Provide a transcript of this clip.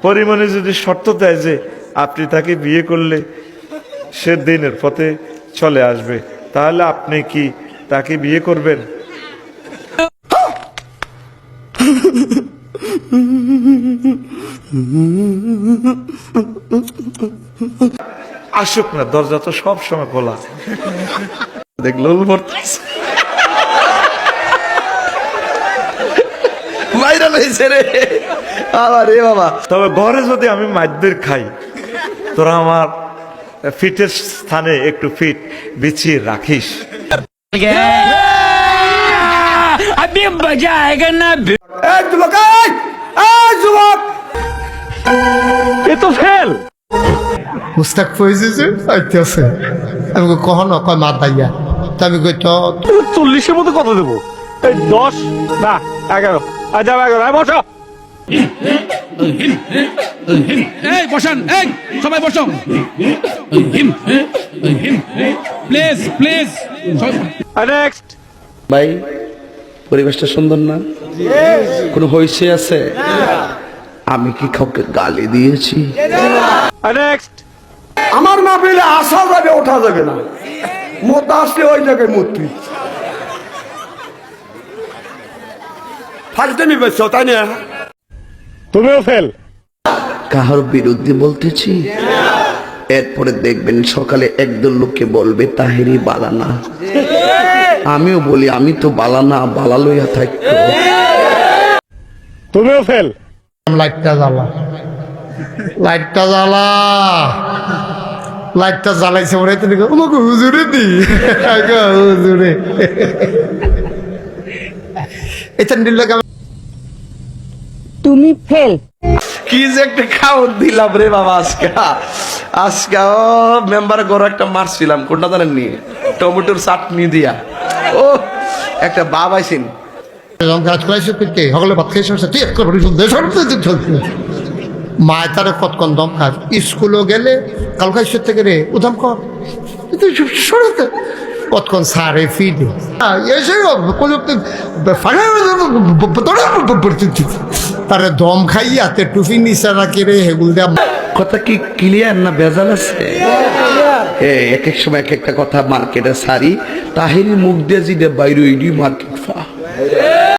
পরিমণি যদি শর্ত দেয় যে আপনি তাকে বিয়ে করলে সে দিনের পথে চলে আসবে, তাহলে আপনি কি তাকে বিয়ে করবেন? আসুক না, দরজা তো সব সময় খোলা। দেখলো ভাইরাল হয়েছে রে আবার রে বাবা। তবে ঘরে যদি আমি মাইদের খাই, তোরা আমার ফিটের স্থানে একটু ফিট বিছিয়ে রাখিস। এ তো ফেল। মুস্তাক ফয়েজে আইতেছে, আমি কখনো কয় মাত দাইয়া, তো আমি কই তো 40-এর মধ্যে কত দেবো? 10 না 11। আচ্ছা 11। বসো। এই বসান, এই সবাই বসো। Please please. নেক্সট। ভাই পরিবেশটা সুন্দর না? কোনো হইছে আছে? আমি কি কাউকে গালি দিয়েছি? নেক্সট। আমার মাহফিলে আসা যাবে, ওঠা যাবে না। মত আসলে ওই জায়গায় মূর্তি ফালতে নিবে, তাই না? তুমিও ফেল। কাহার বিরুদ্ধে বলতেছি? এরপরে দেখবেন সকালে একদল লোককে বলবে তাহেরি বালানা। আমিও বলি আমি তো বালানা, বালা লইয়া থাকতো। তুমিও ফেল। লাইটটা জ্বালা, লাইটটা জ্বালা, লাইটটা জ্বালাইছে মনে হয়। তোমাকে হুজুরে দি হুজুরে এটা নিলে তুমি ফেল। কি যে একটা খাওয়ার দিলাম রে বাবা আজকে। আজকে মেম্বার গরু একটা মারছিলাম, কোনটা জানেন নি? টমেটোর চাটনি দিয়া। ও একটা বাব আইসেন কাজ করাইছে সকলে ভাত খাইছে, ঠিক করে মায় তারা কতক্ষণ দম খায়। স্কুলও গেলে কালকা ঈশ্বর থেকে রে উদাম কর কতক্ষণ সারে ফিডে তারা দম খাইয়া তে টুফি নিচে রাখি রে হেগুল দেয়া। কথা কি ক্লিয়ার না ভেজাল আছে? এক এক সময় এক একটা কথা মার্কেটে সারি, তাহিরি মুখ দিয়ে জিদে বাইরে মার্কেট ফা